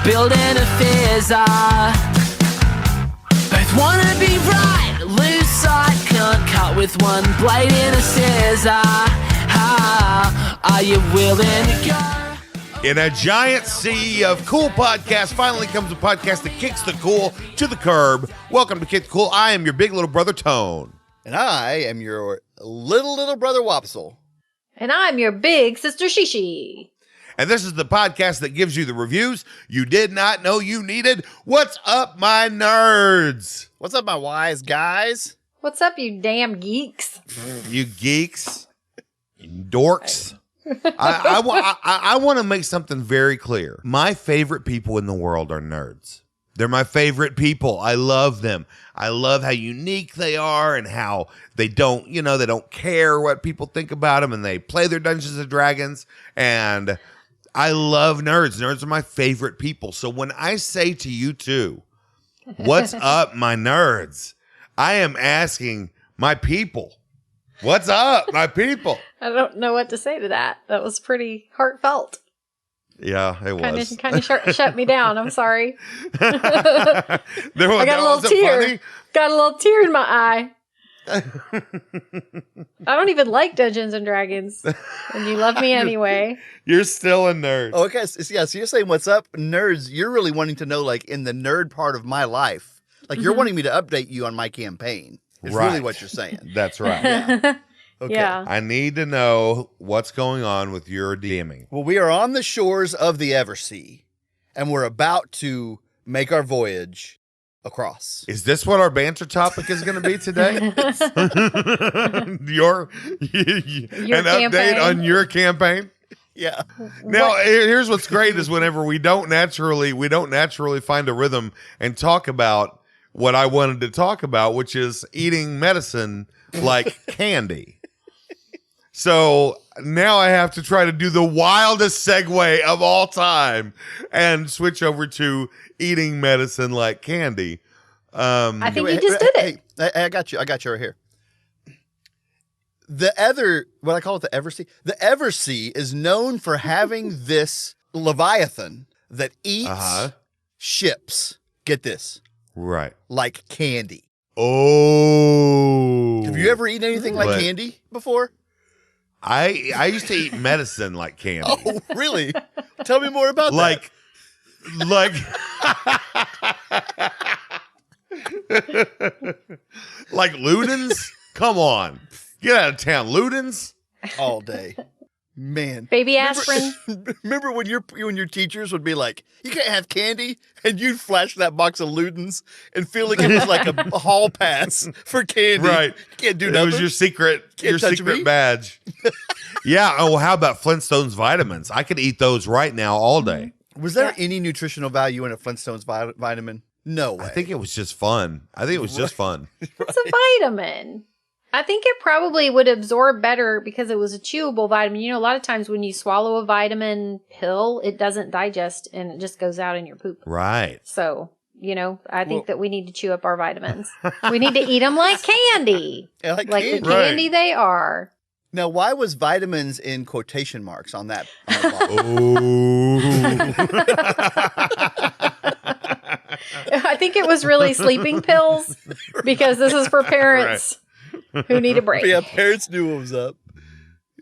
building a fizzer. Both wanna be right, loose side can't cut with one blade in a scissor. Are you willing to go? In a giant sea of cool podcasts, finally comes a podcast that kicks the cool to the curb. Welcome to Kick the Cool. I am your big little brother, Tone. And I am your little brother, Wopsle. And I'm your big sister, Shishi. And this is the podcast that gives you the reviews you did not know you needed. What's up, my nerds? What's up, my wise guys? What's up, you damn geeks? You geeks, you dorks. I want to make something very clear. My favorite people in the world are nerds. They're my favorite people. I love them. I love how unique they are and how they don't care what people think about them, and they play their Dungeons and Dragons. And I love nerds. Nerds are my favorite people. So when I say to you two, what's up, my nerds? I am asking my people. What's up, my people? I don't know what to say to that. That was pretty heartfelt. Yeah, it was. Kind of shut me down. I'm sorry. I got a little tear. Funny? Got a little tear in my eye. I don't even like Dungeons and Dragons, and you love me anyway. You're still a nerd. Oh, okay. So you're saying what's up, nerds? You're really wanting to know, like, in the nerd part of my life. Like, you're wanting me to update you on my campaign. Is really what you're saying. That's right. Yeah. Okay. Yeah. I need to know what's going on with your DMing. Well, we are on the shores of the Eversea, and we're about to make our voyage across. Is this what our banter topic is going to be today? Your an campaign. update on your campaign? Yeah. Now, here's what's great is whenever we don't naturally find a rhythm and talk about what I wanted to talk about, which is eating medicine like candy. So now I have to try to do the wildest segue of all time and switch over to eating medicine like candy. I think you just did it. Hey, I got you. I got you right here. What I call it, the Eversea. The Eversea is known for having this Leviathan that eats ships. Get this. Right. Like candy. Oh. Have you ever eaten anything like candy before? I used to eat medicine like candy. Oh, really? Tell me more about that. Like Ludens? Come on. Get out of town. Ludens? All day. Man. Baby aspirin. Remember when your teachers would be like, you can't have candy? And you'd flash that box of Ludens and feel like it was like a hall pass for candy. Right. You can't do nothing. It was your secret me. badge. Yeah. Oh, how about Flintstones Vitamins? I could eat those right now all day. Was there any nutritional value in a Flintstones vitamin? No way. I think it was just fun. It's a vitamin. I think it probably would absorb better because it was a chewable vitamin. You know, a lot of times when you swallow a vitamin pill, it doesn't digest and it just goes out in your poop. Right. So, I think that we need to chew up our vitamins. We need to eat them like candy. Yeah, like the candy they are. Now, why was vitamins in quotation marks on that? I think it was really sleeping pills because this is for parents who need a break. Yeah, parents knew what was up.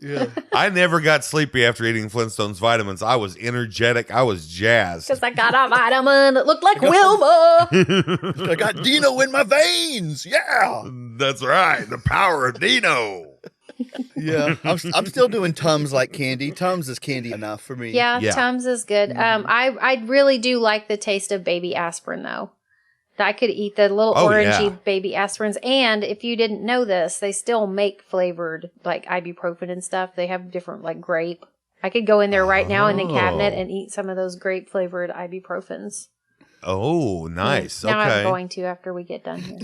Yeah. I never got sleepy after eating Flintstones Vitamins. I was energetic. I was jazzed. Because I got a vitamin that looked like Wilma. I got Dino in my veins. Yeah. That's right. The power of Dino. Yeah. I'm still doing Tums like candy. Tums is candy enough for me. Yeah. Tums is good. I really do like the taste of baby aspirin, though. I could eat the little orangey baby aspirins. And if you didn't know this, they still make flavored like ibuprofen and stuff. They have different like grape. I could go in there right now in the cabinet and eat some of those grape flavored ibuprofens. Oh, nice. Now okay. I'm going to after we get done here.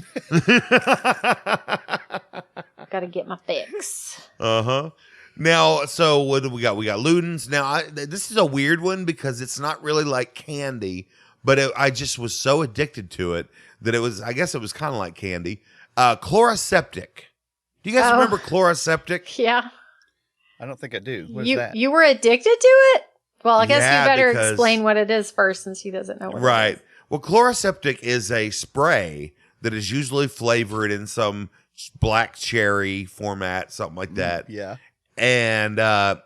Got to get my fix. Now, so what do we got? We got Ludens. Now, this is a weird one because it's not really like candy. But I just was so addicted to it that I guess it was kind of like candy. Chloroseptic. Do you guys remember Chloroseptic? Yeah. I don't think I do. What is that? You were addicted to it? Well, I guess Yeah, you better because- explain what it is first, since she doesn't know what Right. it is. Well, Chloroseptic is a spray that is usually flavored in some black cherry format, something like that. Yeah. And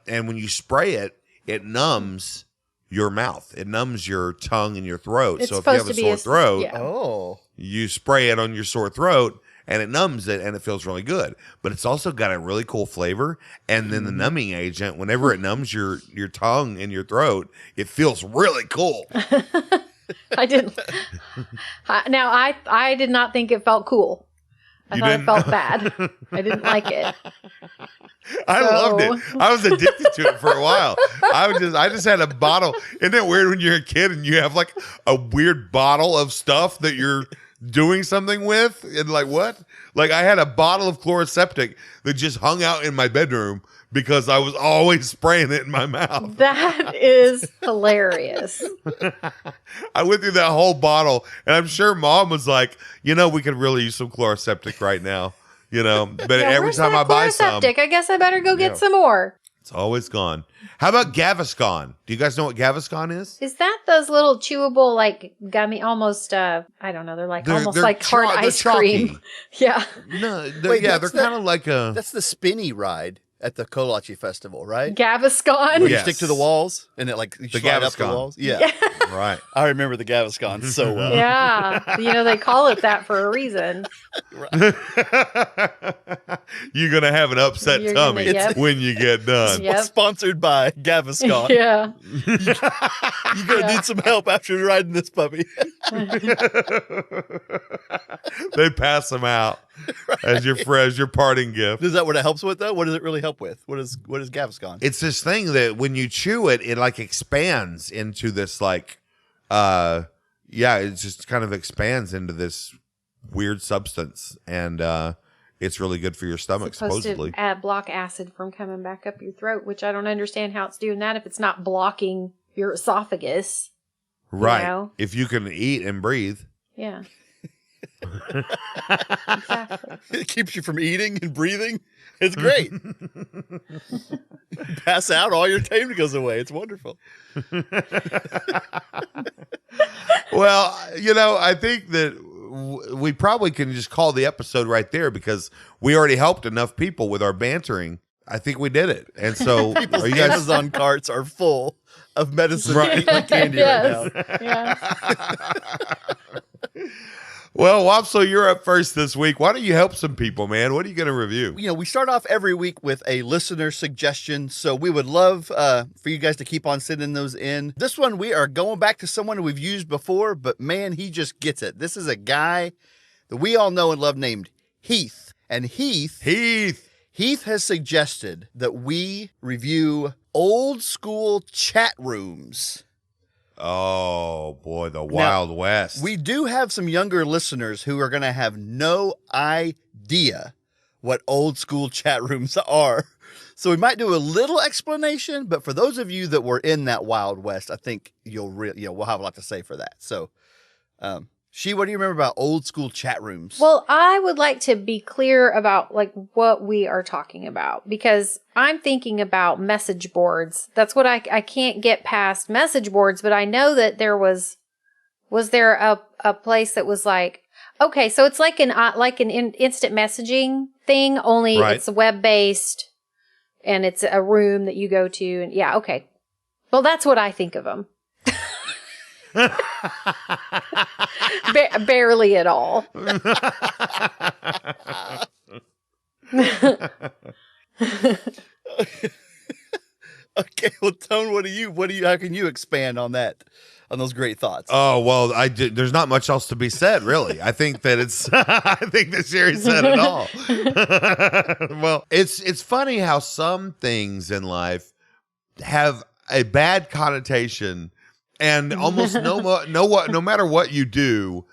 when you spray it, it numbs your mouth. It numbs your tongue and your throat. It's So if you have supposed a to be sore throat, yeah. Oh. you spray it on your sore throat and it numbs it and it feels really good. But it's also got a really cool flavor. And then the numbing agent, whenever it numbs your tongue and your throat, it feels really cool. I didn't. Now, I did not think it felt cool. I You thought didn't? it felt bad. I didn't like it. I loved it. I was addicted to it for a while. I just had a bottle. Isn't it weird when you're a kid and you have like a weird bottle of stuff that you're doing something with? And like what? Like I had a bottle of Chloroseptic that just hung out in my bedroom because I was always spraying it in my mouth. That is hilarious. I went through that whole bottle and I'm sure Mom was like, we could really use some Chloroseptic right now. But Yeah, every where's time that I buy some, Chloroseptic? I guess I better go get some more. it's always gone. How about Gaviscon? Do you guys know what Gaviscon is? Is that those little chewable, like gummy, almost? I don't know. They're like almost like hard they're ice chalky. cream. Yeah. No, Wait, they're that's kind of like a. That's the spinny ride at the Kolache Festival, right? Gaviscon. Where you Yes. stick to the walls and it like you The slide up the Gaviscon. walls. Yeah. Right. I remember the Gaviscon so well. Yeah. They call it that for a reason. You're gonna have an upset You're gonna- tummy yep. when you get done. Yep. Sponsored by Gaviscon. Yeah. You're gonna need some help after riding this puppy. They pass them out as your parting gift. Is that what it helps with though? What does it really help with? What is Gaviscon? It's this thing that when you chew it, it like expands into this like, it just kind of expands into this weird substance, and it's really good for your stomach, Supposed supposedly. to block acid from coming back up your throat, which I don't understand how it's doing that if it's not blocking your esophagus. Right. know? If you can eat and breathe. Yeah. Exactly. It keeps you from eating and breathing. It's great. Pass out, all your taste goes away. It's wonderful. Well, I think that we probably can just call the episode right there because we already helped enough people with our bantering. I think we did it. And so are you guys Amazon carts are full of medicine Right. like candy Yes. right now. Yeah. Well, Wopso, you're up first this week. Why don't you help some people, man? What are you going to review? We start off every week with a listener suggestion, so we would love for you guys to keep on sending those in. This one, we are going back to someone we've used before, but man, he just gets it. This is a guy that we all know and love named Heath. And Heath has suggested that we review old school chat rooms. Oh, boy, the Wild West. We do have some younger listeners who are going to have no idea what old school chat rooms are. So we might do a little explanation, but for those of you that were in that Wild West, I think we'll have a lot to say for that. So, She, what do you remember about old school chat rooms? Well, I would like to be clear about like what we are talking about because I'm thinking about message boards. That's what I can't get past message boards, but I know that there was there a place that was like, okay, so it's like an instant messaging thing, only Right. it's web based and it's a room that you go to. And yeah, okay. Well, that's what I think of them. Barely at all. Okay, well, Tone, how can you expand on that, on those great thoughts? Oh, well, there's not much else to be said, really. I think that I think that Sherry said it all. Well, it's funny how some things in life have a bad connotation, and almost no matter what you do,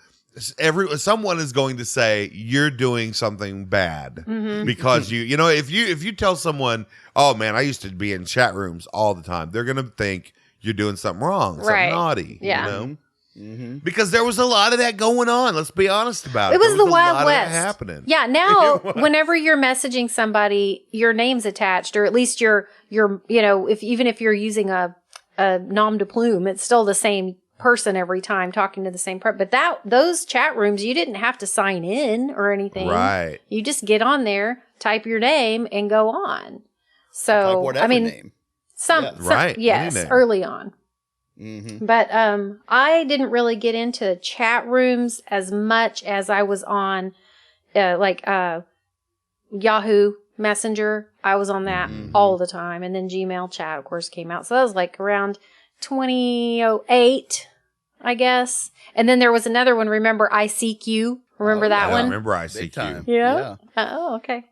someone is going to say you're doing something bad because if you tell someone, oh man, I used to be in chat rooms all the time, they're gonna think you're doing something wrong, something naughty. Yeah. Because there was a lot of that going on. Let's be honest about it. It was There the a Wild lot of that West happening. Yeah, now whenever you're messaging somebody, your name's attached, or at least your even if you're using a a nom de plume. It's still the same person every time talking to the same person. But those chat rooms, you didn't have to sign in or anything. Right. You just get on there, type your name, and go on. So, Type whatever name. Right. Yes, Any name. early on. Mm-hmm. But I didn't really get into chat rooms as much as I was on Yahoo Messenger. I was on that all the time. And then Gmail chat, of course, came out. So that was like around 2008, I guess. And then there was another one. Remember ICQ? Remember that I one? remember Big ICQ. time. Yeah. Oh, okay.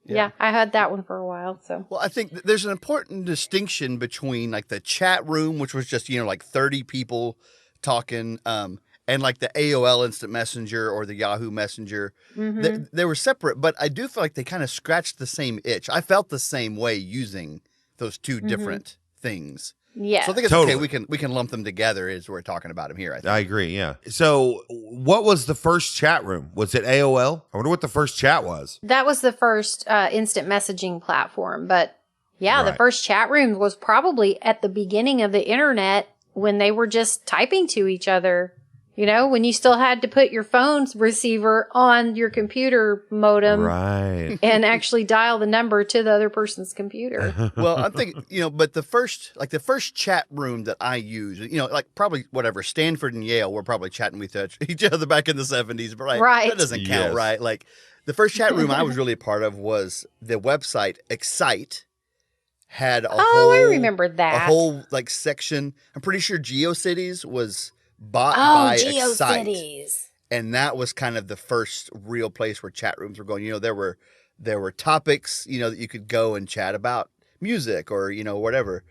Yeah, I had that one for a while. So. Well, I think there's an important distinction between like the chat room, which was just, like 30 people talking, and like the AOL Instant Messenger or the Yahoo Messenger. They were separate, but I do feel like they kind of scratched the same itch. I felt the same way using those two different things. Yeah. So I think it's Totally. okay. We can lump them together as we're talking about them here, I think. I agree, yeah. So what was the first chat room? Was it AOL? I wonder what the first chat was. That was the first instant messaging platform. But yeah, the Right. first chat room was probably at the beginning of the internet when they were just typing to each other. When you still had to put your phone's receiver on your computer modem Right. and actually dial the number to the other person's computer. Well, I'm thinking, but the first chat room that I used, like probably whatever, Stanford and Yale were probably chatting with each other back in the 70s, but Right. that doesn't count, Yes. right? Like the first chat room I was really a part of was the website Excite had I remember that. a whole like section. I'm pretty sure GeoCities was bought Oh, by Excite. GeoCities. And that was kind of the first real place where chat rooms were going. There were topics, that you could go and chat about music or, whatever.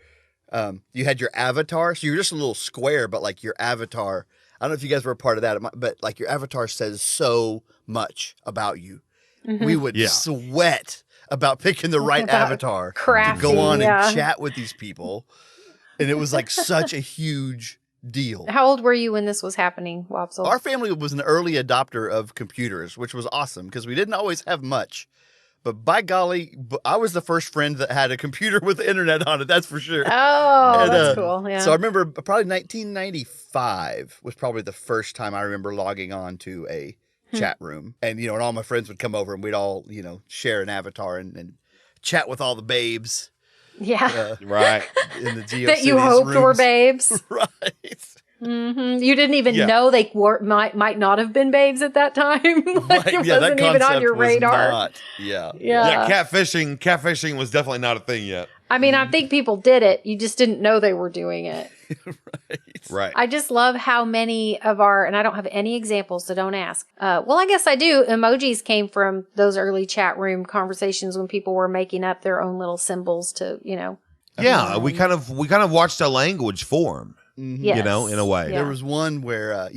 You had your avatar. So you're just a little square, but like your avatar, I don't know if you guys were a part of that, but like your avatar says so much about you. We would sweat about picking the right About avatar to crafting, go on yeah. and chat with these people. And it was like such a huge deal. How old were you when this was happening, Wopsle? Our family was an early adopter of computers, which was awesome because we didn't always have much. But by golly, I was the first friend that had a computer with the internet on it. That's for sure. Oh, And, that's cool. Yeah. So I remember probably 1995 was probably the first time I remember logging on to a chat room. And, and all my friends would come over and we'd all, share an avatar and chat with all the babes. Yeah. Right. In the GeoCities That you hoped were rooms. babes. Right. You didn't even Yeah. know they might not have been babes at that time. Like Right. it Yeah, that wasn't even on concept your was radar. not- yeah. Yeah. Yeah, catfishing was definitely not a thing yet. I mean, I think people did it. You just didn't know they were doing it. Right. I just love how many of and I don't have any examples, so don't ask. Well, I guess I do. Emojis came from those early chat room conversations when people were making up their own little symbols to, Yeah, we kind of watched a language form, yes. in a way. Yeah. There was one where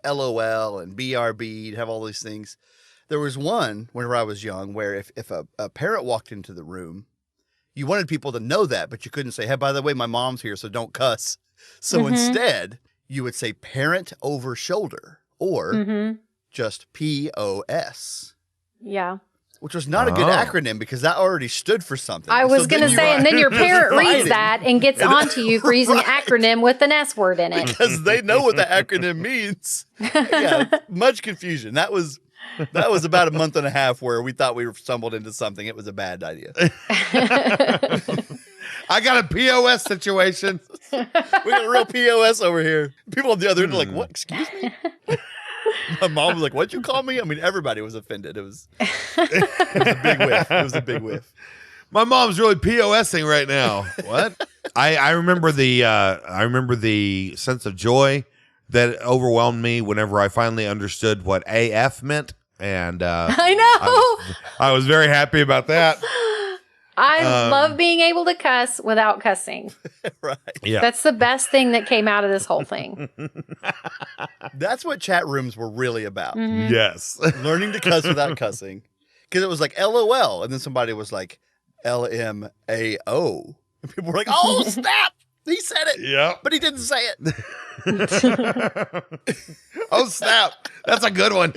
LOL and BRB, you'd have all these things. There was one whenever I was young where if a parent walked into the room, you wanted people to know that, but you couldn't say, "Hey, by the way, my mom's here, so don't cuss." So instead, you would say "parent over shoulder" or just POS. Yeah. Which was not a good acronym because that already stood for something. I was So going then to you say, and then your parent write reads it. that and gets onto you for using an acronym with an S word in it. Because they know what the acronym means. Yeah, much confusion. That was about a month and a half where we thought we stumbled into something. It was a bad idea. I got a POS situation. We got a real POS over here. People on the other end are like, "What? Excuse me?" My mom was like, "What'd you call me?" I mean, everybody was offended. It was a big whiff. It was a big whiff. My mom's really POSing right now. What? I remember the sense of joy that overwhelmed me whenever I finally understood what AF meant, and I know. I was very happy about that. I love being able to cuss without cussing. Right. Yeah, That's the best thing that came out of this whole thing. That's what chat rooms were really about. yes. Learning to cuss without cussing. Because it was like LOL, and then somebody was like LMAO. And people were like, "Oh, snap! He said it, Yep. but he didn't say it." Oh snap! That's a good one.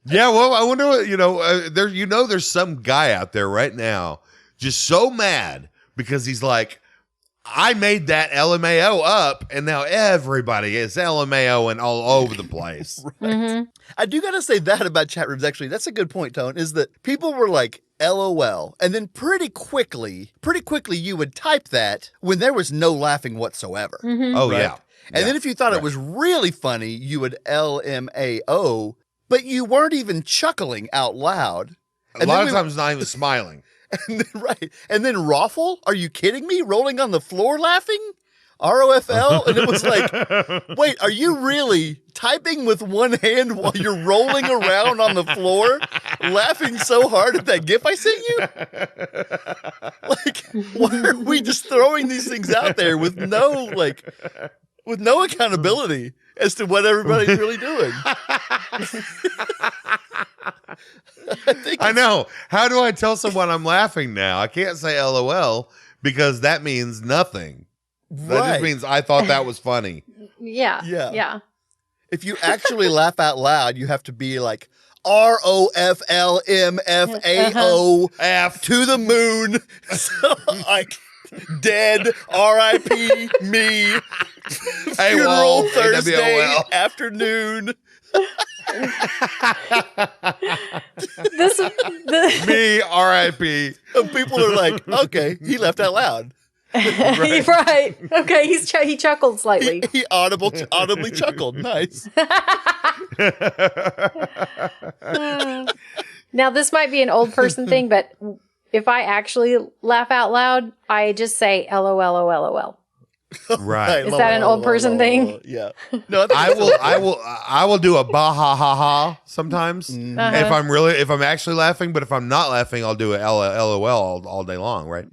Yeah. Well, I wonder what there's some guy out there right now just so mad because he's like, I made that LMAO up, and now everybody is LMAO and all over the place. Right. Mm-hmm. I do got to say that about chat rooms, actually. That's a good point, Tone, is that people were like, LOL. And then pretty quickly, you would type that when there was no laughing whatsoever. Mm-hmm. Oh, right? yeah. And then if you thought it was really funny, you would LMAO, but you weren't even chuckling out loud. A lot of times not even smiling. And then, right. And then Raffle? Are you kidding me? Rolling on the floor laughing? ROFL? And it was like, wait, are you really typing with one hand while you're rolling around on the floor, laughing so hard at that GIF I sent you? Like, why are we just throwing these things out there with no accountability as to what everybody's really doing? I know. How do I tell someone I'm laughing now? I can't say LOL because that means nothing. That just means I thought that was funny. Yeah. If you actually laugh out loud, you have to be like ROFLMFAO F to the moon. So, like dead, R.I.P. me. Funeral Thursday AWOL. afternoon. Me, R.I.P. And people are like, okay, he laughed out loud. Right. Okay, he chuckled slightly. He audibly chuckled. Nice. Now, this might be an old person thing, but if I actually laugh out loud, I just say LOL. Right. Is that an old person thing? Yeah. No, I will do a bah ha ha ha sometimes if I'm actually laughing, but if I'm not laughing, I'll do a LOL all day long, right?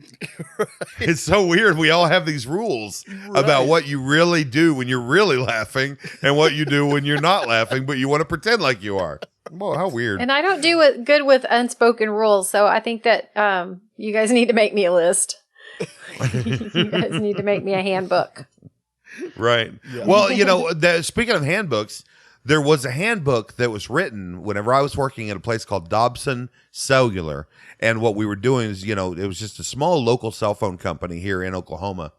It's so weird. We all have these rules about what you really do when you're really laughing and what you do when you're not laughing, but you want to pretend like you are. Whoa, how weird. And I don't do good with unspoken rules, so I think that you guys need to make me a list. You guys need to make me a handbook. Right. Yeah. Well, speaking of handbooks, there was a handbook that was written whenever I was working at a place called Dobson Cellular. And what we were doing is, it was just a small local cell phone company here in Oklahoma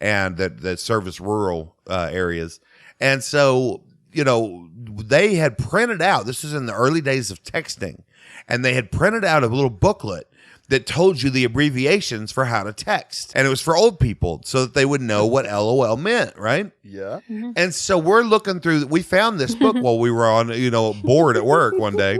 and that service rural areas. And so, they had printed out, this was in the early days of texting, and they had printed out a little booklet that told you the abbreviations for how to text. And it was for old people so that they would know what LOL meant, right? Yeah. Mm-hmm. And so we're looking through, we found this book while we were on, board at work one day.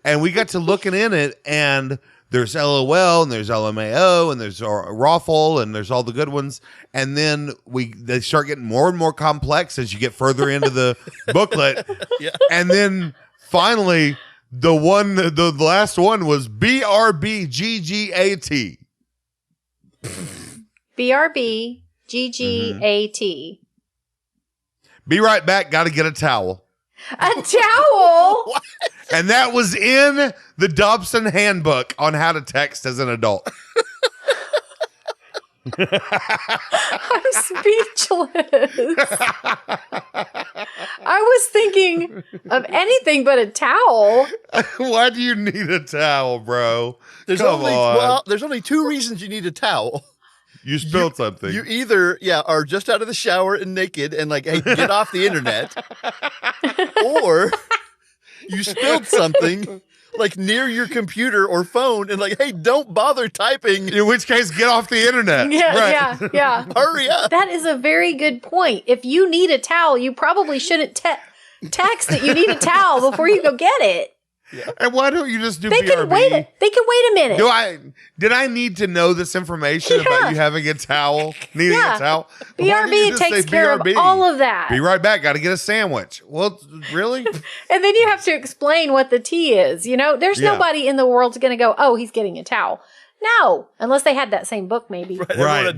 And we got to looking in it, and there's LOL, and there's LMAO, and there's Raffle, and there's all the good ones. And then they start getting more and more complex as you get further into the booklet. Yeah. And then finally, the last one was BRBGGAT. BRBGGAT. Be right back. Got to get a towel. A towel? What? And that was in the Dobson handbook on how to text as an adult. I'm speechless. I was thinking of anything but a towel. Why do you need a towel, bro? There's only two reasons you need a towel. You spilled something. You either, are just out of the shower and naked and like, hey, get off the internet. Or you spilled something like near your computer or phone and like, hey, don't bother typing. In which case, get off the internet. Yeah. Hurry up. That is a very good point. If you need a towel, you probably shouldn't text that you need a towel before you go get it. Yeah. And why don't you just do They BRB? can wait a minute. Did I need to know this information about you having a towel? Needing a towel? BRB takes care of all of that. Be right back. Got to get a sandwich. Well, really? And then you have to explain what the T is. There's nobody in the world that's going to go, oh, he's getting a towel. No, unless they had that same book, maybe. Right.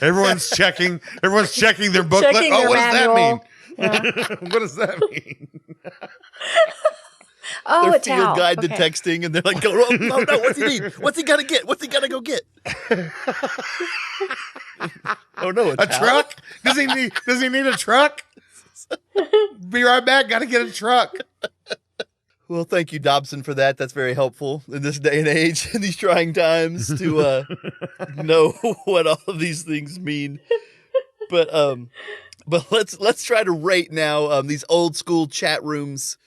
Everyone's checking. Everyone's checking their booklet. Checking what does manual. that mean? Yeah. What does that mean? Oh, Their a towel. field guide to Okay. texting, and they're like, oh, no, what's he need? What's he got to get? What's he got to go get? Oh, no, A truck? Does he need a truck? Be right back. Got to get a truck. Well, thank you, Dobson, for that. That's very helpful in this day and age, in these trying times, to know what all of these things mean. But let's try to rate now these old school chat rooms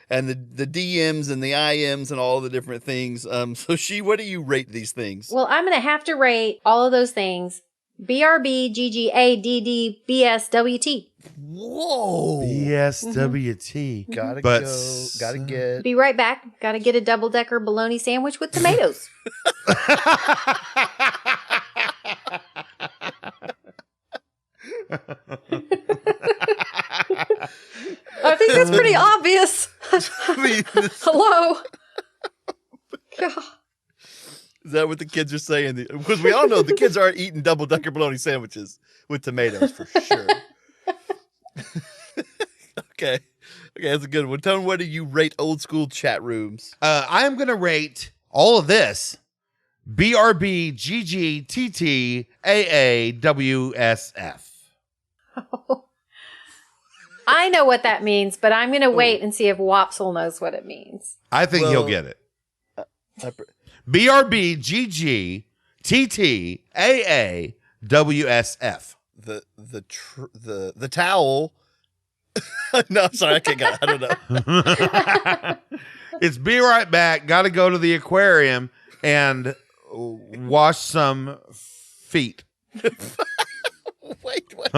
and the DMs and the IMs and all the different things. So, what do you rate these things? Well, I'm going to have to rate all of those things BRB, GGA, BSWT. Whoa. BSWT. Gotta But go. Gotta get. Be right back. Got to get a double-decker bologna sandwich with tomatoes. I think that's pretty obvious. Hello. God. Is that what the kids are saying? Because we all know the kids aren't eating double-decker bologna sandwiches with tomatoes for sure. Okay, that's a good one. Tone, what do you rate old school chat rooms? I am going to rate all of this BRB, GG, TT, AA, WSF. I know what that means, but I'm going to wait and see if Wopsle knows what it means. I think he'll get it. BRB, GG, TT, AA, WSF. The towel. No, sorry, I can't get it. I don't know. It's be right back. Got to go to the aquarium and wash some feet. Wait, what?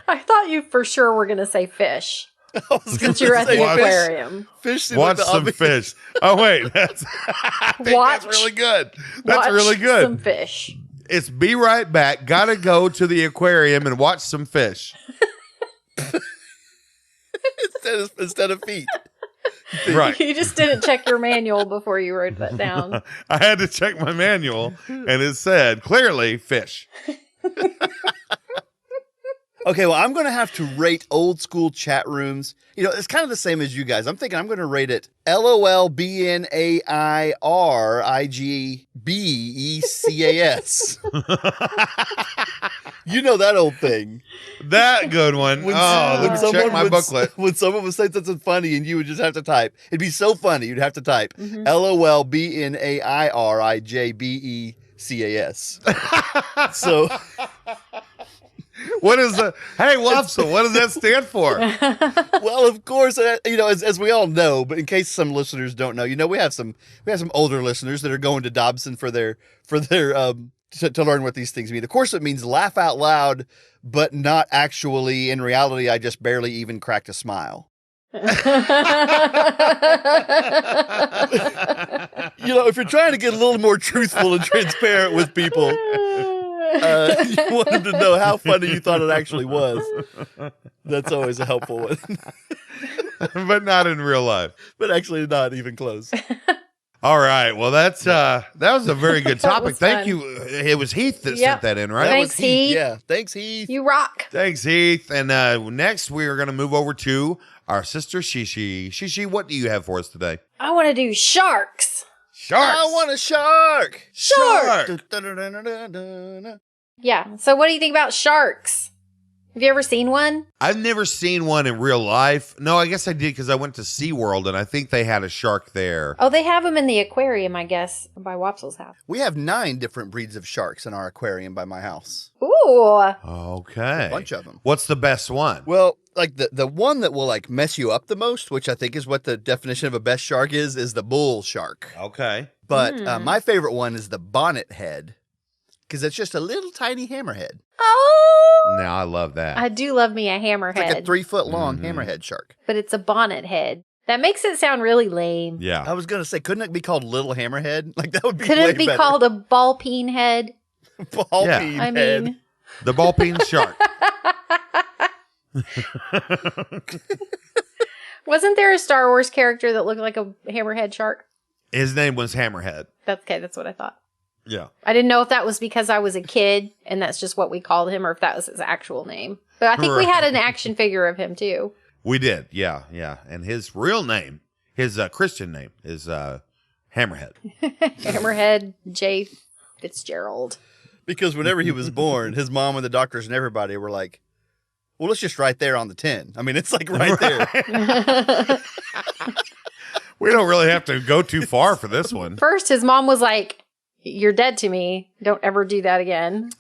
I thought you for sure were going to say fish. Since you're at the aquarium. Fish. Watch some fish. Oh, wait. That's really good. That's really good. Some fish. It's be right back. Got to go to the aquarium and watch some fish. instead of feet. Right. You just didn't check your manual before you wrote that down. I had to check my manual, and it said clearly fish. Okay, well, I'm going to have to rate old school chat rooms. You know, it's kind of the same as you guys. I'm thinking I'm going to rate it LOLBNAIRIGBECAS. You know that old thing. That good one. Let me check my booklet. When someone would say something funny and you would just have to type. It'd be so funny. You'd have to type LOLBNAIRIGBECAS. So... What is the hey Wopsle? What does that stand for? Well, of course, you know, as we all know, but in case some listeners don't know, you know, we have some older listeners that are going to Dobson for their to learn what these things mean. Of course, it means laugh out loud, but not actually. In reality, I just barely even cracked a smile. You know, if you're trying to get a little more truthful and transparent with people. You want them to know how funny you thought it actually was. That's always a helpful one. But not in real life. But actually not even close. All right. Well, that was a very good topic. Thank you. It was Heath that sent that in, right? Thanks, Heath. Yeah. Thanks, Heath. You rock. Thanks, Heath. And next we are going to move over to our sister Shishi. Shishi, what do you have for us today? I want to do sharks. Sharks. I want a shark. Shark. Yeah. So what do you think about sharks? Have you ever seen one? I've never seen one in real life. No, I guess I did because I went to SeaWorld and I think they had a shark there. Oh, they have them in the aquarium, I guess, by Wopsle's house. We have 9 different breeds of sharks in our aquarium by my house. Ooh. Okay. A bunch of them. What's the best one? Well, like the one that will like mess you up the most, which I think is what the definition of a best shark is the bull shark. Okay. But my favorite one is the bonnet head because it's just a little tiny hammerhead. Oh. Now I love that. I do love me a hammerhead. It's like a 3-foot long hammerhead shark. But it's a bonnet head. That makes it sound really lame. Yeah. I was going to say, couldn't it be called little hammerhead? Like that would be Couldn't way it be better. called a ball peen head? Ball Yeah. peen I head. mean, The ball peen shark. wasn't there a Star Wars character that looked like a hammerhead shark? His name was Hammerhead. That's what I thought. Yeah. I didn't know if that was because I was a kid and that's just what we called him or if that was his actual name. But I think we had an action figure of him too. We did. Yeah. Yeah. And his real name, his Christian name is Hammerhead. Hammerhead J. Fitzgerald. Because whenever he was born, his mom and the doctors and everybody were like, well, it's just right there on the tin. I mean, it's like right there. We don't really have to go too far for this one. First, his mom was like, "You're dead to me. Don't ever do that again."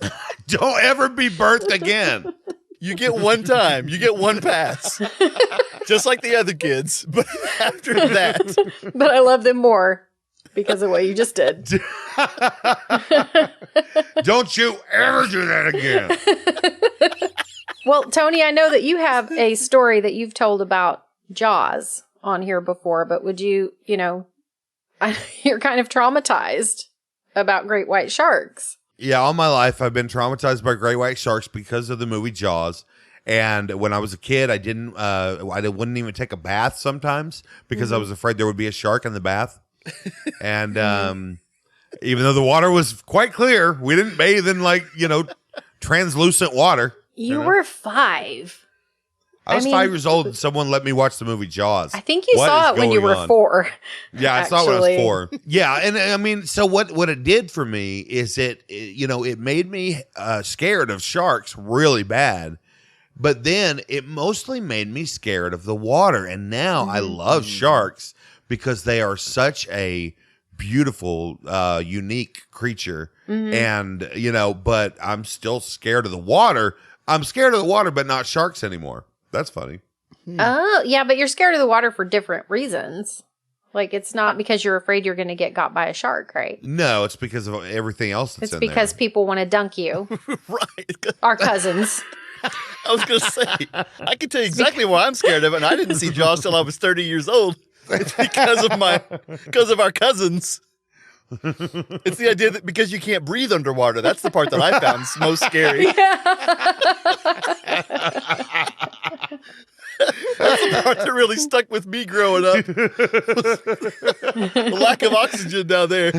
Don't ever be birthed again. You get one time. You get one pass. Just like the other kids. But after that. But I love them more because of what you just did. Don't you ever do that again. Well, Tony, I know that you have a story that you've told about Jaws on here before, but would you, you're kind of traumatized about great white sharks. Yeah, all my life I've been traumatized by great white sharks because of the movie Jaws. And when I was a kid, I wouldn't even take a bath sometimes because I was afraid there would be a shark in the bath. And even though the water was quite clear, we didn't bathe in translucent water. You were 5. I was 5 years old and someone let me watch the movie Jaws. I think you saw it when you were 4. Yeah, I saw it when I was 4. Yeah, and I mean, so what it did for me is it made me scared of sharks really bad, but then it mostly made me scared of the water. And now I love sharks because they are such a beautiful, unique creature. And, but I'm still scared of the water. I'm scared of the water, but not sharks anymore. That's funny. Oh, yeah, but you're scared of the water for different reasons. Like, it's not because you're afraid you're going to get got by a shark, right? No, it's because of everything else that's It's because people want to dunk you. Right. Our cousins. I was going to say, I can tell you exactly why I'm scared of it, and I didn't see Jaws till I was 30 years old. It's because of our cousins. It's the idea that because you can't breathe underwater, that's the part that I found most scary. That's the part that really stuck with me growing up. The lack of oxygen down there.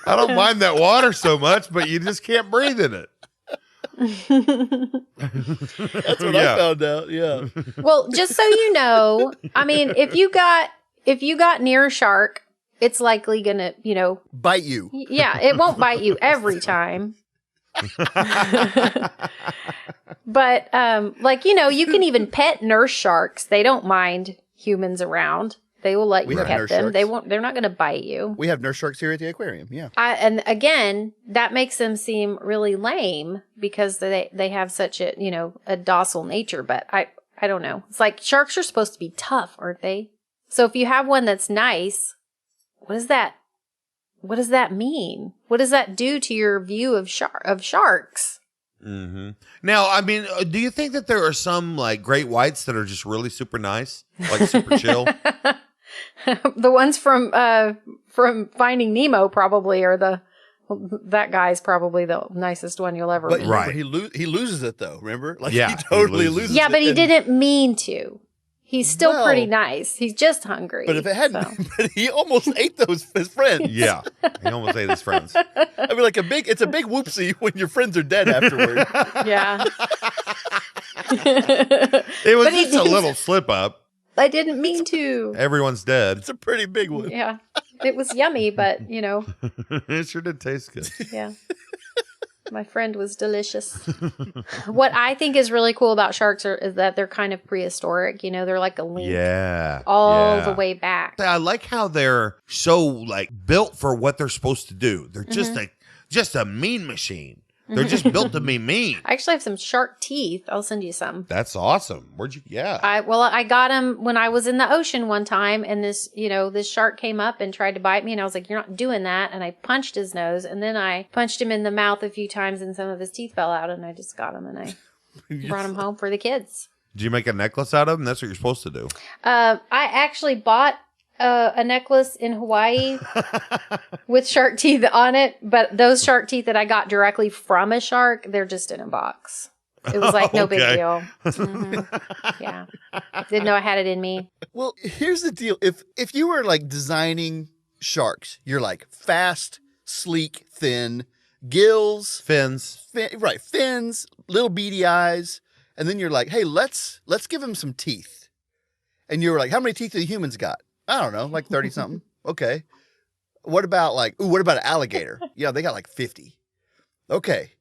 I don't mind that water so much, but you just can't breathe in it. That's what I found out. Yeah. Well, just so you know, I mean, if you got near a shark, it's likely gonna, bite you. Yeah, it won't bite you every time. But you can even pet nurse sharks. They don't mind humans around. They will let you pet them. Sharks. They're not going to bite you. We have nurse sharks here at the aquarium. Yeah. And again, that makes them seem really lame because they have such a docile nature. But I don't know. It's like sharks are supposed to be tough, aren't they? So if you have one that's nice, what does that mean? What does that do to your view of sharks? Mm-hmm. Now, I mean, do you think that there are some great whites that are just really super nice, super chill? The ones from Finding Nemo probably are that guy's probably the nicest one you'll ever meet. Right. He loses it though. Remember? He totally loses it. Yeah, but he didn't mean to. He's still pretty nice. He's just hungry. But if it hadn't, but he almost ate his friends. Yeah, he almost ate his friends. I mean, it's a big whoopsie when your friends are dead afterward. Yeah. It was just a little slip up. I didn't mean to. Everyone's dead. It's a pretty big one. Yeah. It was yummy, but, It sure did taste good. Yeah. My friend was delicious. What I think is really cool about sharks is that they're kind of prehistoric. They're like a link all the way back. I like how they're so built for what they're supposed to do. They're just a mean machine. They're just built to be mean. I actually have some shark teeth. I'll send you some. That's awesome. Where'd you? Yeah. I got them when I was in the ocean one time, and this shark came up and tried to bite me, and I was like, "You're not doing that!" And I punched his nose, and then I punched him in the mouth a few times, and some of his teeth fell out, and I just got him and I brought him home for the kids. Did you make a necklace out of them? That's what you're supposed to do. I actually bought a necklace in Hawaii with shark teeth on it, but those shark teeth that I got directly from a shark, they're just in a box. It was no big deal. Mm-hmm. Yeah. Didn't know I had it in me. Well, here's the deal. If you were designing sharks, you're fast, sleek, thin, gills, Fins. fins, little beady eyes, and then you're like, hey, let's give him some teeth. And you're like, how many teeth do the humans got? I don't know, 30 something. Okay. What about an alligator? Yeah, they got 50. Okay.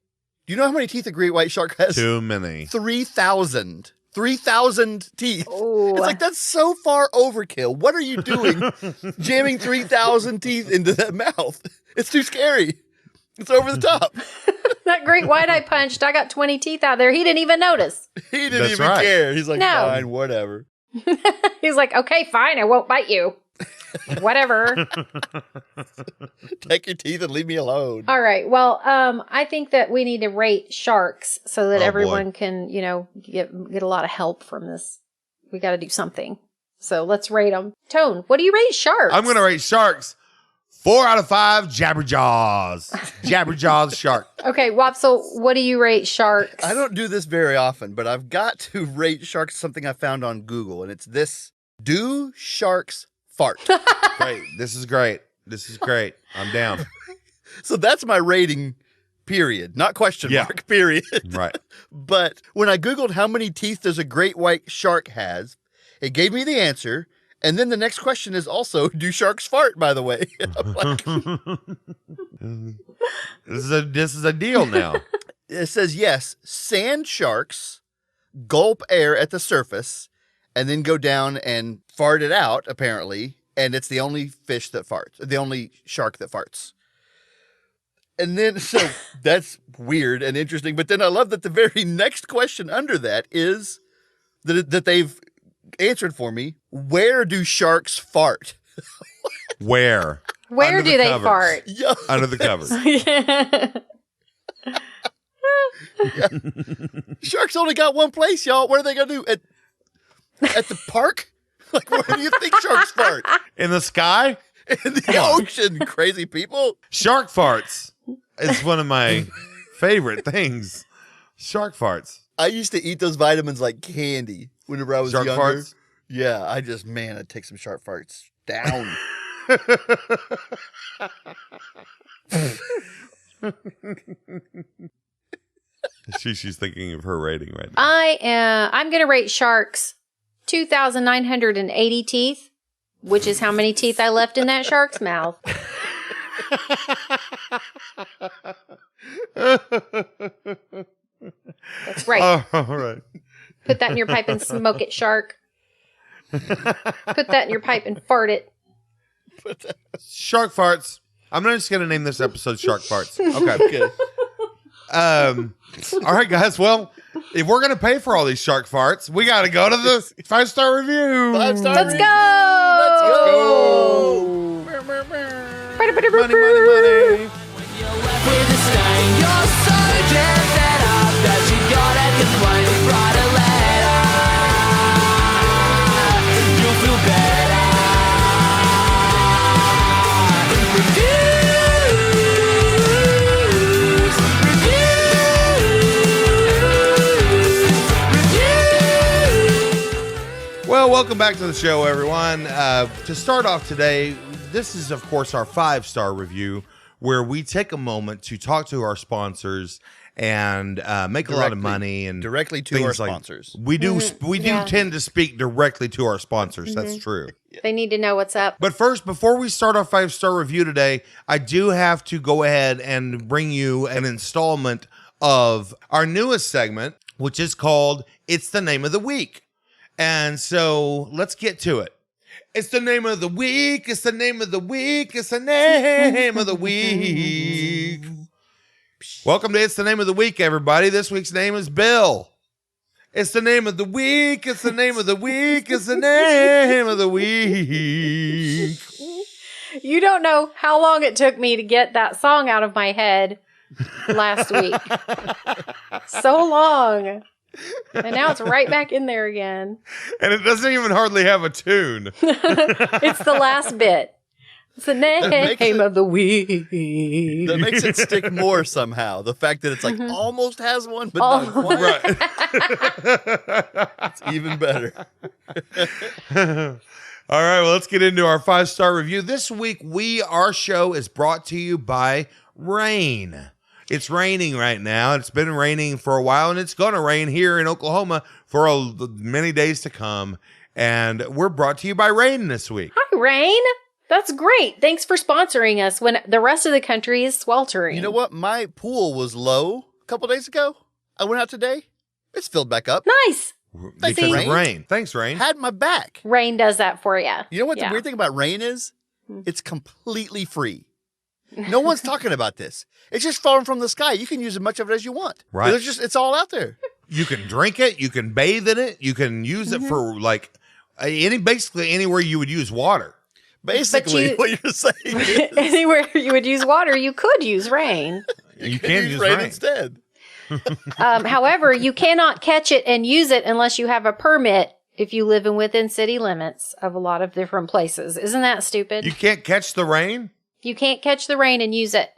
Do you know how many teeth a great white shark has? Too many. 3,000. 3,000 teeth. Ooh. It's like, that's so far overkill. What are you doing jamming 3,000 teeth into that mouth? It's too scary. It's over the top. That great white I punched, I got 20 teeth out there. He didn't even notice. He didn't That's even right. care. He's like, No. fine, whatever. He's like, okay, fine, I won't bite you. Whatever. Take your teeth and leave me alone. All right. Well, I think that we need to rate sharks so that Oh, everyone can, get a lot of help from this. We got to do something. So let's rate them. Tone, what do you rate sharks? I'm going to rate sharks 4 out of 5 Jabberjaws. Jabberjaws shark. Okay, Wopsle, what do you rate sharks? I don't do this very often, but I've got to rate sharks something I found on Google, and it's this: do sharks fart? Great. This is great. This is great. I'm down. So that's my rating, period. Not question mark, period. Right. But when I Googled how many teeth does a great white shark has, it gave me the answer. And then the next question is also, do sharks fart, by the way? I'm like, This is a deal now. it says, yes, sand sharks gulp air at the surface and then go down and fart it out, apparently. And it's the only fish that farts, the only shark that farts. And then, so that's weird and interesting. But then I love that the very next question under that is that they've answered for me. Where do sharks fart? Where? Where Under do the they covers. fart? Yo, Under the covers. sharks only got one place, y'all. What are they going to do? At the park? Like, where do you think sharks fart? In the sky? In the ocean, crazy people. Shark farts. It's one of my favorite things. Shark farts. I used to eat those vitamins like candy whenever I was Shark younger. farts? Yeah, I'd take some shark farts down. She's thinking of her rating right now. I'm going to rate sharks 2,980 teeth, which is how many teeth I left in that shark's mouth. That's right. Oh, all right. Put that in your pipe and smoke it, shark. Put that in your pipe and fart it. Shark farts. I'm not just going to name this episode Shark Farts. Okay. Good. All right, guys. Well, if we're going to pay for all these shark farts, we got to go to the 5-star review. 5-star Let's review. go! Let's go. Money, money, money. When you're left with a stain, you're so jammed fed up that you gotta complain. Write a letter, you'll feel better. Reviews. Well, welcome back to the show, everyone. To start off today, this is, of course, our 5-star review, where we take a moment to talk to our sponsors and make a lot of money and Directly to our things like- sponsors. We do Yeah. tend to speak directly to our sponsors. That's true. They need to know what's up. But first, before we start our 5-star review today, I do have to go ahead and bring you an installment of our newest segment, which is called It's the Name of the Week. And so let's get to it. It's the name of the week. It's the name of the week. It's the name of the week. Welcome to It's the Name of the Week, everybody. This week's name is Bill. It's the name of the week. It's the name of the week. It's the name of the week. You don't know how long it took me to get that song out of my head last week. So long. And now it's right back in there again. And it doesn't even hardly have a tune. It's the last bit. It's the makes it- name of the week. That makes it stick more somehow. The fact that it's like almost has one, but not quite. Right. It's even better. All right, well, let's get into our 5-star review. This week, our show is brought to you by rain. It's raining right now. It's been raining for a while, and it's going to rain here in Oklahoma for many days to come. And we're brought to you by Rain this week. Hi, Rain. That's great. Thanks for sponsoring us when the rest of the country is sweltering. You know what? My pool was low a couple days ago. I went out today. It's filled back up. Nice. Thanks, Because of Rain. rain. Thanks, Rain. Had my back. Rain does that for you. You know what the weird thing about rain is? It's completely free. No one's talking about this. It's just falling from the sky. You can use as much of it as you want. Right. It's all out there. You can drink it. You can bathe in it. You can use it for like basically anywhere you would use water. Basically, what you're saying is anywhere you would use water, you could use rain. You can use rain rain. instead. However, you cannot catch it and use it unless you have a permit if you live within city limits of a lot of different places. Isn't that stupid? You can't catch the rain? You can't catch the rain and use it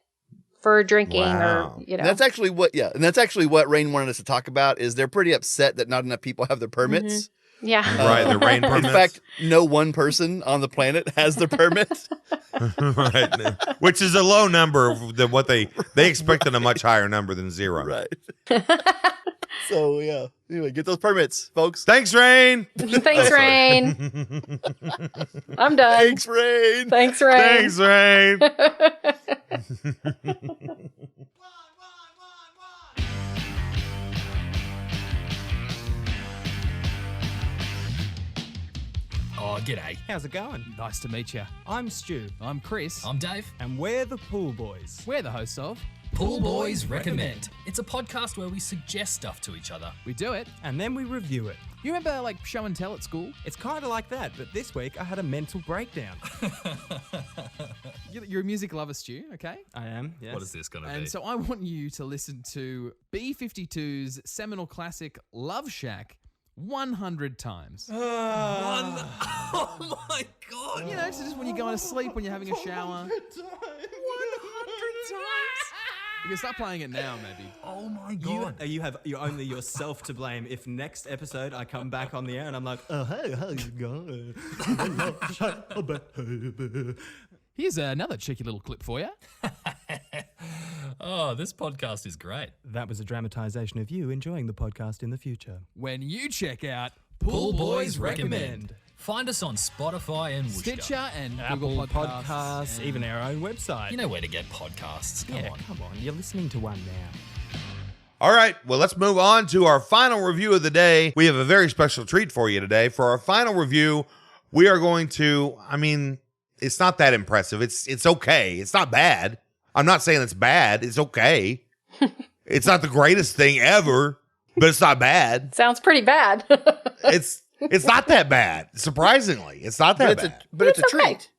for drinking Wow. or, you know. That's actually what Rain wanted us to talk about is they're pretty upset that not enough people have their permits. Yeah. Right, the rain In permits. fact, no one person on the planet has the permit. Right. Which is a low number than what they expected a much higher number than 0. Right. So, yeah. Anyway, get those permits, folks. Thanks, Rain. Thanks, Rain. I'm done. Thanks, Rain. Thanks, Rain. Thanks, Rain. Oh, g'day. How's it going? Nice to meet you. I'm Stu, I'm Chris. I'm Dave. and we're the Pool Boys. We're the hosts of Pool Boys Recommend. It's a podcast where we suggest stuff to each other. We Do It. And then we review it. You remember like show and tell at school? It's kind of like that, but this week I had a mental breakdown. You're a music lover, Stu, okay? I am, yes. What is this going to be? And so I want you to listen to B52's seminal classic Love Shack 100 times. Oh my god! You know, so just when you're going to sleep, when you're having a shower. 100 times. You can start playing it now, maybe. Oh my god! You're only yourself to blame if next episode I come back on the air and I'm like, oh, hey, how you going? Here's another cheeky little clip for you. Oh, this podcast is great. That was a dramatization of you enjoying the podcast in the future. When you check out Pool Boys Recommend. Find us on Spotify and Wooshka. Stitcher and Apple Google Podcasts, and- even our own website. You know where to get podcasts. Come on. You're listening to one now. All right, well, let's move on to our final review of the day. We have a very special treat for you today. For our final review, we are going to, it's not that impressive. It's okay. It's not bad. I'm not saying it's bad. It's okay. It's not the greatest thing ever, but it's not bad. Sounds pretty bad. It's not that bad. Surprisingly, it's not that bad. But it's a It's okay. treat.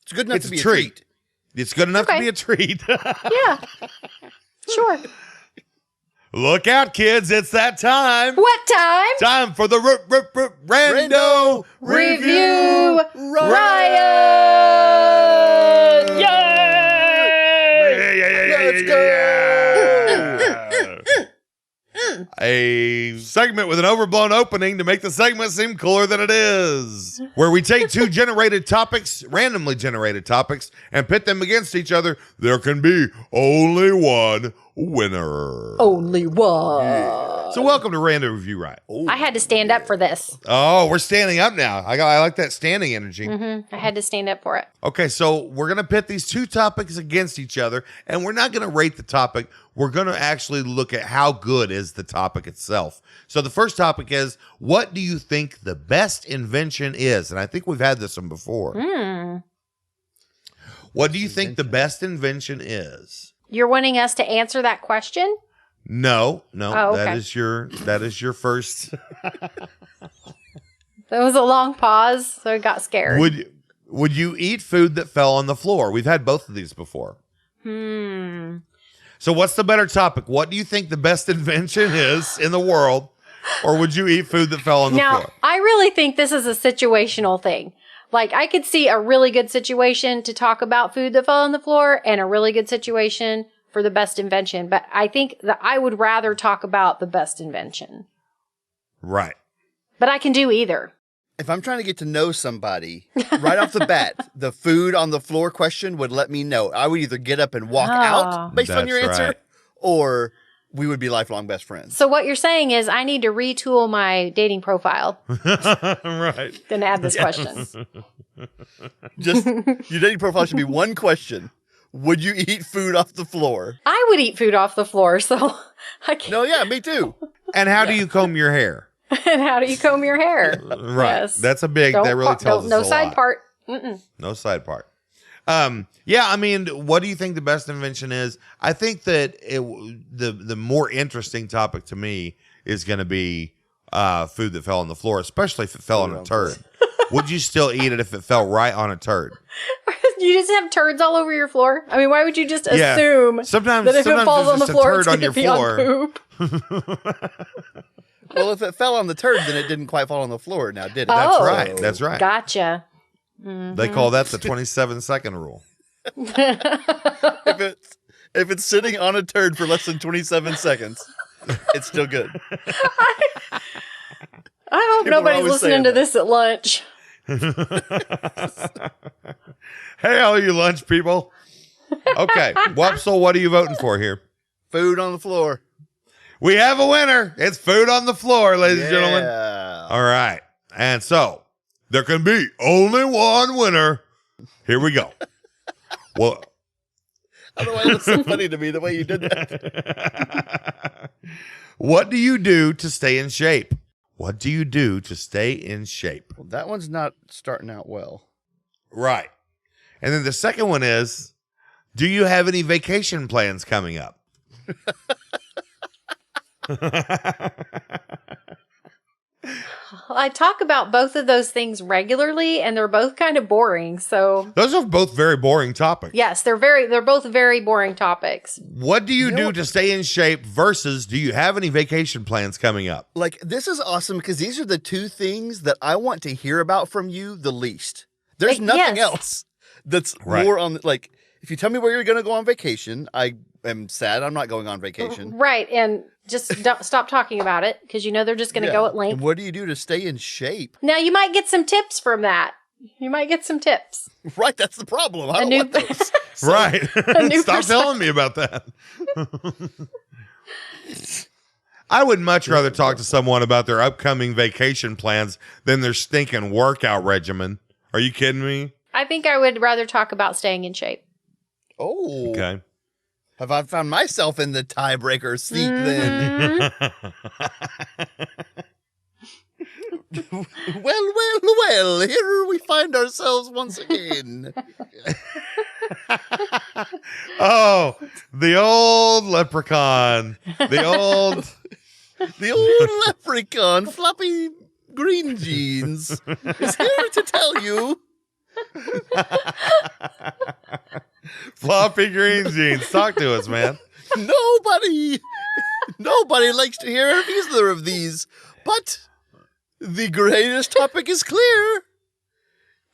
It's good enough It's to a be a treat. treat. It's good enough to Okay. be a treat. Yeah. Sure. Look out, kids. It's that time. What time? Time for the Rando Review Riot. Riot! Yay! Let's go. A segment with an overblown opening to make the segment seem cooler than it is, where we take two randomly generated topics, and pit them against each other. There can be only one winner. Only one. So welcome to Rando Review Riot. I had to stand up for this. Oh, we're standing up now. I like that standing energy. I had to stand up for it. Okay, so we're going to pit these two topics against each other, and we're not going to rate the topic. We're going to actually look at how good is the topic itself. So the first topic is, what do you think the best invention is? And I think we've had this one before. What do you think the best invention is? You're wanting us to answer that question? No, Oh, okay. that is your first. That was a long pause, so I got scared. Would you eat food that fell on the floor? We've had both of these before. So what's the better topic? What do you think the best invention is in the world? Or would you eat food that fell on the Now, floor? I really think this is a situational thing. Like, I could see a really good situation to talk about food that fell on the floor and a really good situation for the best invention. But I think that I would rather talk about the best invention. Right. But I can do either. If I'm trying to get to know somebody, right off the bat, the food on the floor question would let me know. I would either get up and walk out based on your That's answer, right. or we would be lifelong best friends. So what you're saying is I need to retool my dating profile Right. and add this question. Just your dating profile should be one question. Would you eat food off the floor? I would eat food off the floor, so I can't. No, yeah, me too. And how do you comb your hair? And how do you comb your hair? Right. Yes. That's a big, that really tells us no a side lot. part. Mm-mm. No side part. Yeah, I mean, what do you think the best invention is? I think that the more interesting topic to me is going to be food that fell on the floor, especially if it fell on a turd. Would you still eat it if it fell right on a turd? You just have turds all over your floor? I mean, why would you just assume sometimes that if it falls on the there's just a floor, it's turd on going to your be floor. on poop? Well, if it fell on the turd, then it didn't quite fall on the floor. Now, did it? That's Oh. right. That's right. Gotcha. They call that the 27-second rule. If it's sitting on a turd for less than 27 seconds, it's still good. I hope People are nobody's always listening saying to that. this at lunch. Hey, all you lunch people. Okay. Wopsle, what are you voting for here? Food on the floor. We have a winner. It's food on the floor, ladies and gentlemen. Yeah. All right. And so there can be only one winner. Here we go. Well, I don't know why it was so funny to me the way you did that. what do you do to stay in shape? What do you do to stay in shape? Well, that one's not starting out well. Right. And then the second one is, do you have any vacation plans coming up? I talk about both of those things regularly, and they're both kind of boring. So, Those are both very boring topics. yes, they're both very boring topics. What do you do to stay in shape versus do you have any vacation plans coming up? Like, this is awesome because these are the two things that I want to hear about from you the least. There's nothing yes. else that's Right. more on, like, if you tell me where you're going to go on vacation, I am sad I'm not going on vacation. Right, and just don't stop talking about it because you know they're just going to go at And length. what do you do to stay in shape? Now you might get some tips from that. You might get some tips. Right, that's the problem. I A don't new- want those. Right. new Stop perspective. telling me about that. I would much rather talk to someone about their upcoming vacation plans than their stinking workout regimen. Are you kidding me? I think I would rather talk about staying in shape. Oh, Okay. have I found myself in the tiebreaker seat then? Well, here we find ourselves once again. Oh, the old leprechaun. The old. The old leprechaun, floppy green jeans, is here to tell you. Floppy green jeans. Talk to us, man. Nobody likes to hear of either of these, but the greatest topic is clear.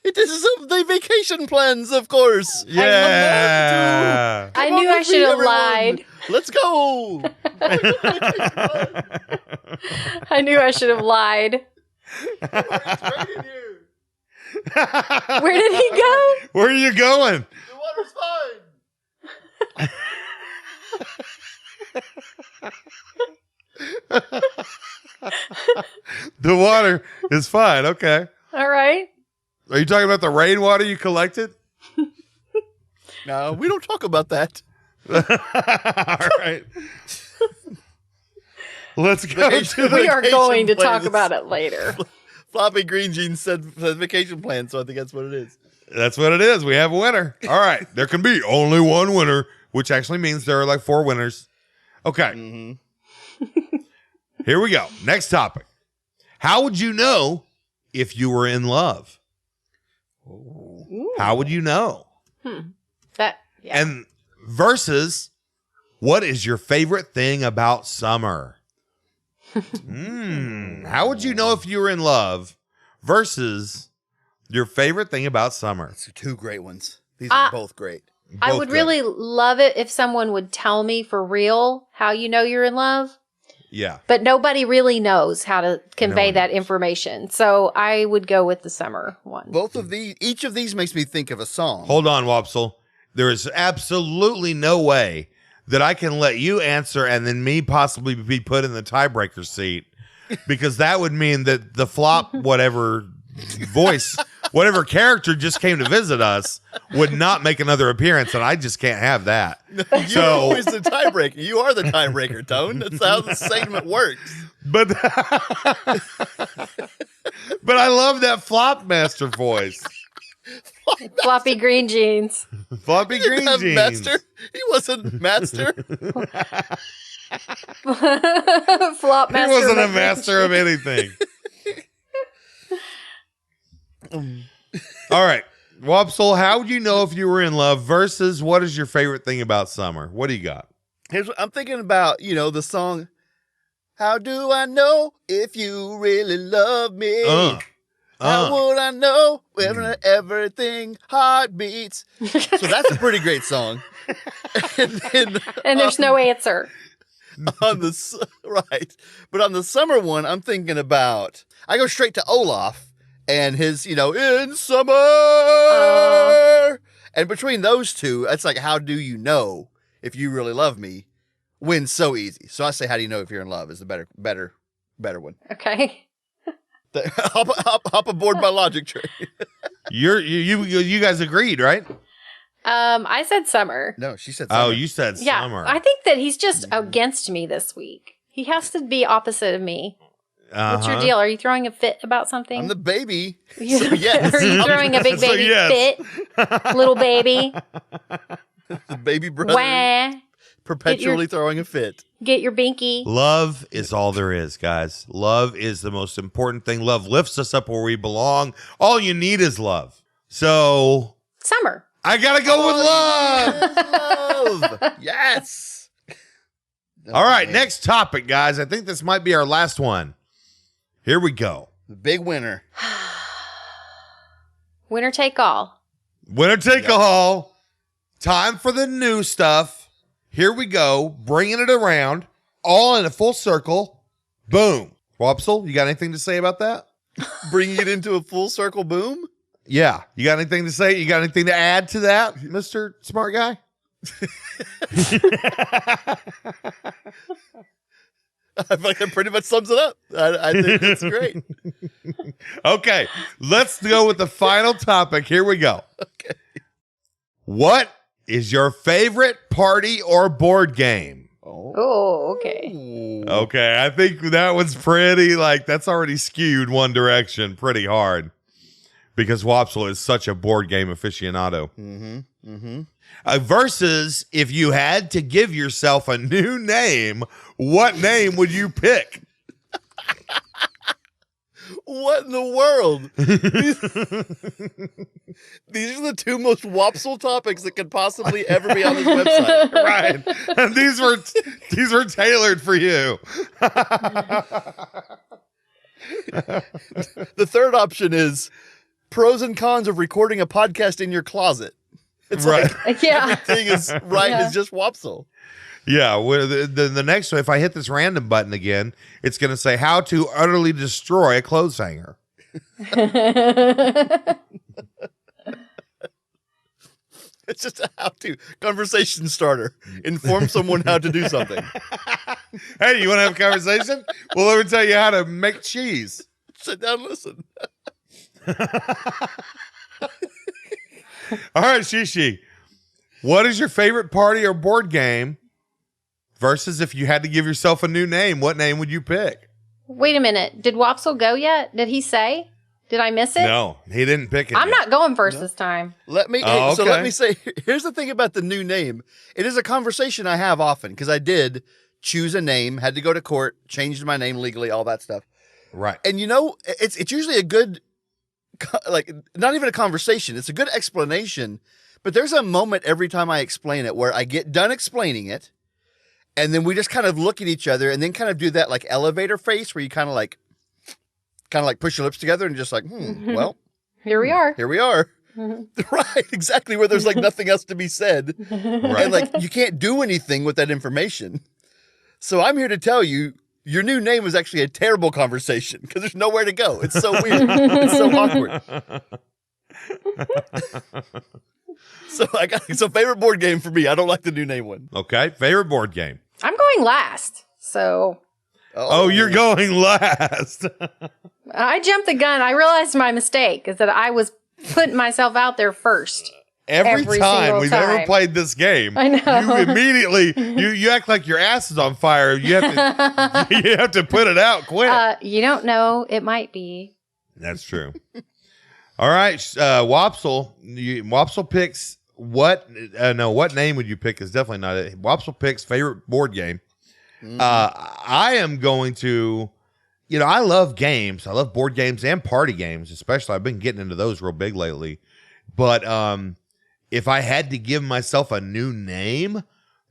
It is of the vacation plans, of course. Yeah. I Come on knew I with should me, have everyone. lied. Let's go. I knew I should have lied. Right in here. Where did he go? Where are you going? The water's fine. The water is fine. Okay. All right. Are you talking about the rainwater you collected? No, we don't talk about that. All right. Let's go to the We are going to talk plans. about it later. Floppy green jeans said vacation plan, so I think that's what it is. That's what it is. We have a winner. All right. There can be only one winner, which actually means there are like 4 winners. Okay. Here we go. Next topic. How would you know if you were in love? How would you know? That yeah. And versus, what is your favorite thing about summer? How would you know if you were in love versus your favorite thing about summer? These are 2 great ones. These are both great. I Both would good. really love it if someone would tell me for real how you know you're in love, Yeah. but nobody really knows how to convey one that information. So I would go with the summer one. Both of these, each of these makes me think of a song. Hold on, Wopsle. There is absolutely no way that I can let you answer and then me possibly be put in the tiebreaker seat, because that would mean that the flop whatever voice whatever character just came to visit us would not make another appearance, and I just can't have that. You're always the tiebreaker. You are the tiebreaker, Tone. That's how the segment works. But but I love that Flopmaster voice. Floppy green jeans. Floppy green Have jeans. Master? He wasn't Master. Flop master. He wasn't a master of anything. All right. Wopsle, how would you know if you were in love versus what is your favorite thing about summer? What do you got? Here's what I'm thinking about, the song, How Do I Know If You Really Love Me? How would I know when everything heart beats? So that's a pretty great song. And there's no answer. Right. But on the summer one, I'm thinking about, I go straight to Olaf and his, in summer. And between those two, it's like, how do you know if you really love me? Wins so easy. So I say, how do you know if you're in love is the better one. Okay. Hop aboard my logic train. You guys agreed, right? I said summer. No, she said summer. Oh, you said Yeah, summer. I think that he's just against me this week. He has to be opposite of me. What's your deal? Are you throwing a fit about something? I'm the baby. So yes. Are you throwing a big So baby yes. fit? Little baby? The baby brother. Wah. Perpetually throwing a fit. Get your binky. Love is all there is, guys. Love is the most important thing. Love lifts us up where we belong. All you need is love. So Summer. I gotta go with love. Love. Yes. All right, next topic, guys. I think this might be our last one. Here we go. The big winner. Winner take all. Winner take all. Time for the new stuff. Here we go. Bringing it around. All in a full circle. Boom. Wopsle, you got anything to say about that? Bringing it into a full circle boom? Yeah. You got anything to say? You got anything to add to that, Mr. Smart Guy? I feel like that pretty much sums it up. I think that's great. Okay. Let's go with the final topic. Here we go. Okay. What is your favorite party or board game? Oh, okay. Okay. I think that one's pretty, that's already skewed one direction pretty hard. Because Wopsle is such a board game aficionado. Versus if you had to give yourself a new name, what name would you pick? What in the world? These are the two most Wopsle topics that could possibly ever be on this website. Right. And these were tailored for you. The third option is pros and cons of recording a podcast in your closet. It's Right. Yeah. everything is right. Yeah. It's just Wopsle. Yeah, the next one, if I hit this random button again, it's going to say how to utterly destroy a clothes hanger. It's just a how-to conversation starter. Inform someone how to do something. Hey, you want to have a conversation? Well, let me tell you how to make cheese. Sit down, and listen. All right, Shishi. What is your favorite party or board game? Versus if you had to give yourself a new name, what name would you pick? Wait a minute. Did Wopsle go yet? Did he say? Did I miss it? No, he didn't pick it. I'm yet. not going first this time. Let me Oh, So okay. let me say, here's the thing about the new name. It is a conversation I have often because I did choose a name, had to go to court, changed my name legally, all that stuff. Right. And it's usually a good, not even a conversation. It's a good explanation, but there's a moment every time I explain it where I get done explaining it, and then we just kind of look at each other and then kind of do that elevator face where you kind of push your lips together and just well, Here we are. here we are. Right, exactly, where there's nothing else to be said. Right. And you can't do anything with that information. So I'm here to tell you, your new name was actually a terrible conversation because there's nowhere to go. It's so weird. It's so awkward. So favorite board game for me. I don't like the new name one. Okay. Favorite board game. I'm going last. So Oh, you're going last. I jumped the gun. I realized my mistake is that I was putting myself out there first. Every time single we've time. ever played this game, I know. you immediately you act like your ass is on fire. You have to put it out quick. You don't know. It might be. That's true. All right, Wopsle. Wopsle picks what? No, what name would you pick? Is definitely not it. Wopsle picks favorite board game. I am going to. I love games. I love board games and party games, especially. I've been getting into those real big lately. But if I had to give myself a new name,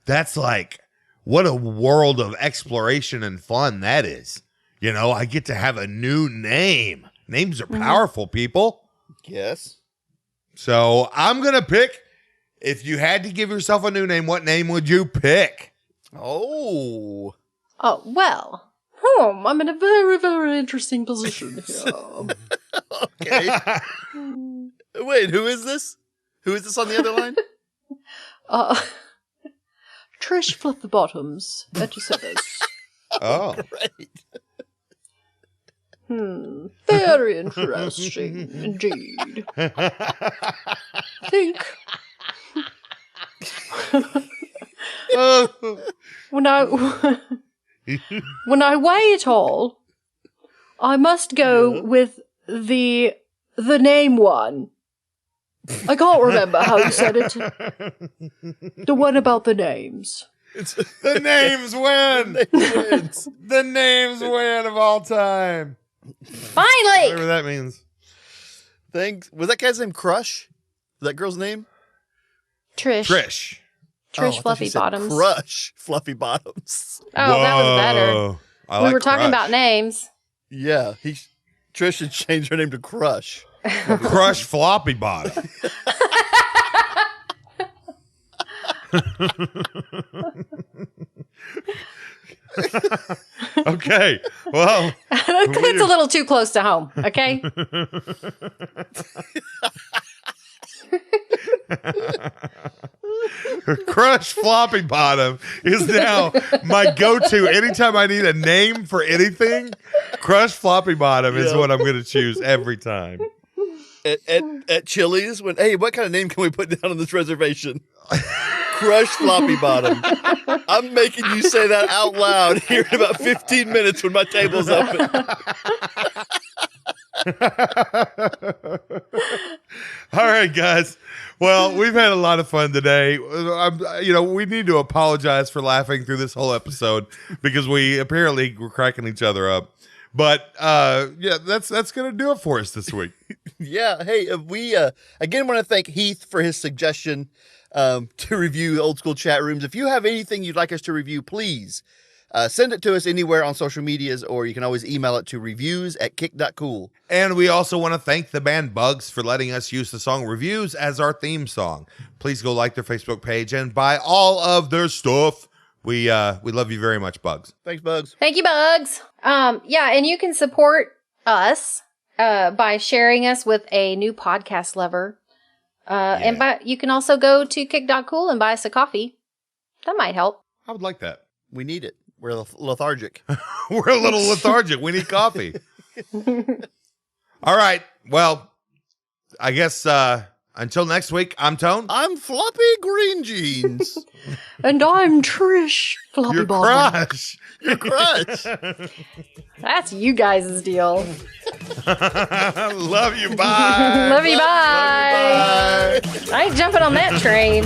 that's like, what a world of exploration and fun that is. I get to have a new name. Names are powerful, people. Yes. So I'm going to pick, if you had to give yourself a new name, what name would you pick? Oh, well. I'm in a very, very interesting position here. Okay. Wait, who is this? Who is this on the other line? Trish Fluffy Bottoms at your service. Oh. Great. Very interesting indeed. I think when I weigh it all, I must go with the name one. I can't remember how you said it. The one about the names. The names win. The names win of all time. Finally! Whatever that means. Thanks. Was that guy's name Crush? Was that girl's name? Trish. Trish. Trish Fluffy Bottoms. Crush Fluffy Bottoms. Oh, that was better. I We were talking about names. Yeah, Trish should change her name to Crush. Crush Floppy Bottom. Okay. Well, It's a little too close to home, okay? Crush Floppy Bottom is now my go-to anytime I need a name for anything. Crush Floppy Bottom is what I'm going to choose every time. At Chili's, hey, what kind of name can we put down on this reservation? Crush Floppy Bottom. I'm making you say that out loud here in about 15 minutes when my table's open. All right, guys. Well, we've had a lot of fun today. We need to apologize for laughing through this whole episode because we apparently were cracking each other up. But that's gonna do it for us this week. Yeah. Hey, we again want to thank Heath for his suggestion to review Old School Chat Rooms. If you have anything you'd like us to review, please send it to us anywhere on social medias, or you can always email it to reviews@kick.cool. And we also want to thank the band Bugs for letting us use the song Reviews as our theme song. Please go like their Facebook page and buy all of their stuff. We love you very much, Bugs. Thanks, Bugs. Thank you, Bugs. And you can support us by sharing us with a new podcast lover. And you can also go to kick.cool and buy us a coffee. That might help. I would like that. We need it. We're lethargic. We're a little lethargic. We need coffee. All right. Well, I guess until next week, I'm Tone. I'm Floppy Green Jeans. And I'm Trish Floppy Your Bottom. crush. Your crush. That's you guys' deal. Love you. Bye. Love you, bye. I ain't jumping on that train.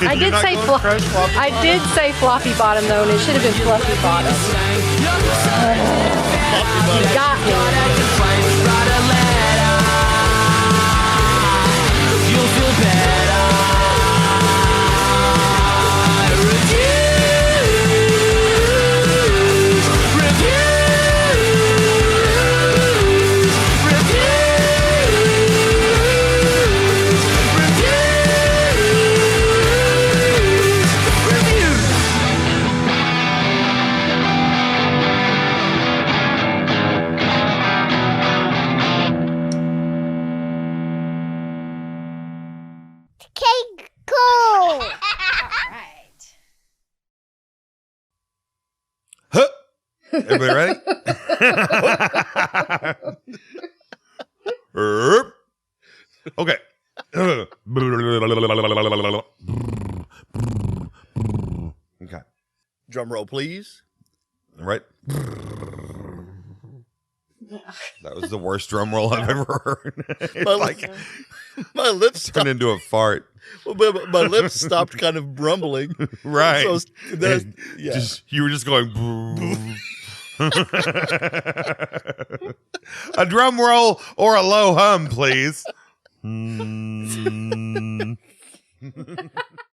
I did say floppy bottom though, and it should have been fluffy bottom. You got me. Everybody ready? Okay. Okay. Drum roll, please. Right. That was the worst drum roll I've ever heard. It's My, like my lips turned stopped. into a fart. My lips stopped kind of rumbling. Right. So that's, And yeah. you were just going. A drum roll or a low hum, please.